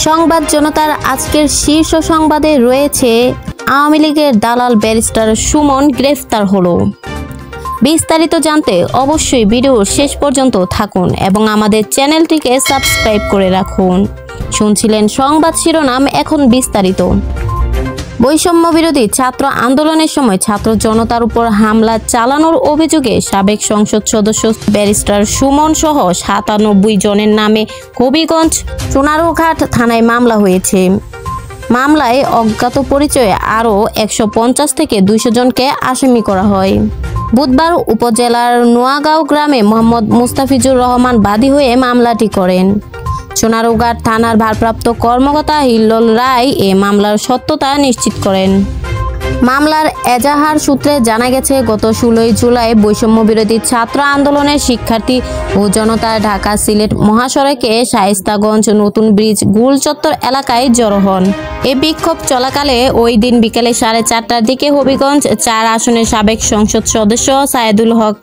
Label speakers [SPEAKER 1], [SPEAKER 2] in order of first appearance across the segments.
[SPEAKER 1] সংবাদ জনতার আজকের শীর্ষ সংবাদে রয়েছে আওয়ামী লীগের দালাল ব্যারিস্টার সুমন গ্রেফতার হলো। বিস্তারিত জানতে অবশ্যই ভিডিও শেষ পর্যন্ত থাকুন এবং আমাদের চ্যানেলটিকে সাবস্ক্রাইব করে রাখুন। শুনছিলেন সংবাদ শিরোনাম, এখন বিস্তারিত। বৈষম্য বিরোধী ছাত্র আন্দোলনের সময় ছাত্র জনতার উপর হামলা চালানোর অভিযোগে সাবেক সংসদ সদস্য ব্যারিস্টার সুমন সহ 97 জনের নামে হবিগঞ্জ সোনারঘাট থানায় মামলা হয়েছে। মামলায় অজ্ঞাত পরিচয়ে আরও 150 থেকে 200 জনকে আসামি করা হয়। বুধবার উপজেলার নোয়াগাঁও গ্রামে মোহাম্মদ মুস্তাফিজুর রহমান বাদী হয়ে মামলাটি করেন। সোনারঘাট থানার ভারপ্রাপ্ত কর্মকর্তা হিল্লোল রায় এ মামলার সত্যতা নিশ্চিত করেন। মামলার এজাহার সূত্রে জানা গেছে, গত 16 জুলাই বৈষম্য বিরোধী ছাত্র আন্দোলনের শিক্ষার্থী ও জনতা ঢাকা সিলেট মহাসড়কে শায়েস্তাগঞ্জ নতুন ব্রিজ গুলচত্বর এলাকায় জড়ো হন। এ বিক্ষোভ চলাকালে ওই দিন বিকেলে 4:30টার দিকে হবিগঞ্জ 4 আসনের সাবেক সংসদ সদস্য সায়েদুল হক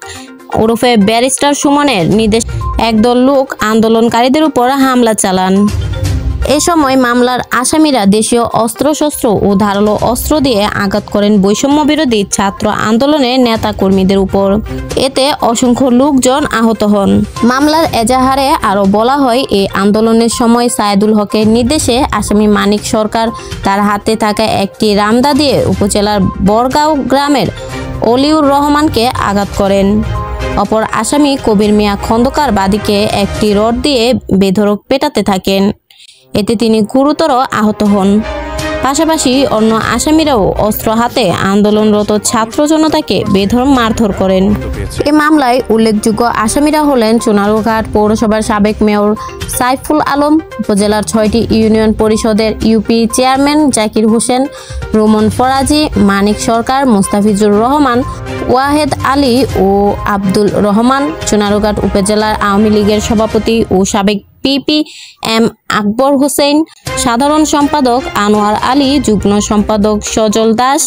[SPEAKER 1] ওরফে ব্যারিস্টার সুমনের নির্দেশ একদল লোক আন্দোলনকারীদের উপর হামলা চালান। এ সময় মামলার আসামিরা দেশীয় অস্ত্রশস্ত্র ও ধারালো অস্ত্র দিয়ে আঘাত করেন বৈষম্য বিরোধী ছাত্র আন্দোলনের নেতা কর্মীদের উপর। এতে অসংখ্য লোকজন আহত হন। মামলার এজাহারে আরও বলা হয়, এই আন্দোলনের সময় সায়েদুল হকের নির্দেশে আসামি মানিক সরকার তার হাতে থাকা একটি রামদা দিয়ে উপজেলার বরগাঁও গ্রামের অলিউর রহমানকে আঘাত করেন। অপর আসামি কবির মিয়া খন্দকার বাদীকে একটি রড দিয়ে বেধড়ক পেটাতে থাকেন। এতে তিনি গুরুতর আহত হন। পাশাপাশি অন্য আসামিরাও অস্ত্র হাতে আন্দোলনরত ছাত্র জনতাকে বেধড়ক মারধর করেন। এ মামলায় উল্লেখযোগ্য আসামিরা হলেন সোনারঘাট পৌরসভার সাবেক মেয়র সাইফুল আলম, উপজেলার 6টি ইউনিয়ন পরিষদের ইউপি চেয়ারম্যান জাকির হোসেন, রোমন ফরাজি, মানিক সরকার, মুস্তাফিজুর রহমান, ওয়াহেদ আলী ও আব্দুল রহমান, সোনারঘাট উপজেলার আওয়ামী লীগের সভাপতি ও সাবেক পিপিএম আকবর হোসেন, সাধারণ সম্পাদক আনোয়ার আলী, যুগ্ম সম্পাদক সজল দাস,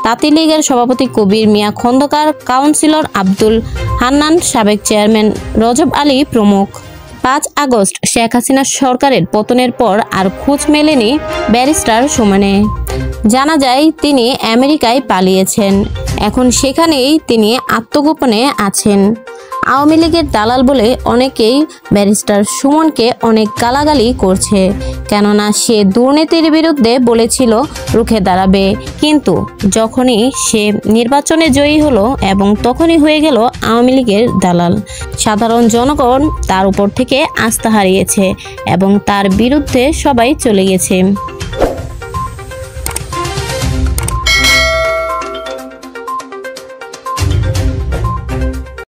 [SPEAKER 1] তাঁতি লীগের সভাপতি কবির মিয়া খন্দকার, কাউন্সিলর আব্দুল হান্নান, সাবেক চেয়ারম্যান রজব আলী প্রমুখ। 5 আগস্ট শেখ হাসিনা সরকারের পতনের পর আর খোঁজ মেলেনি ব্যারিস্টার সুমনে। জানা যায় তিনি আমেরিকায় পালিয়েছেন। এখন সেখানেই তিনি আত্মগোপনে আছেন। আওয়ামী লীগের দালাল বলে অনেকেই ব্যারিস্টার সুমনকে অনেক গালাগালি করছে, কেননা সে দুর্নীতির বিরুদ্ধে বলেছিল রুখে দাঁড়াবে, কিন্তু যখনই সে নির্বাচনে জয়ী হলো এবং তখনই হয়ে গেল আওয়ামী লীগের দালাল। সাধারণ জনগণ তার উপর থেকে আস্থা হারিয়েছে এবং তার বিরুদ্ধে সবাই চলে গেছে।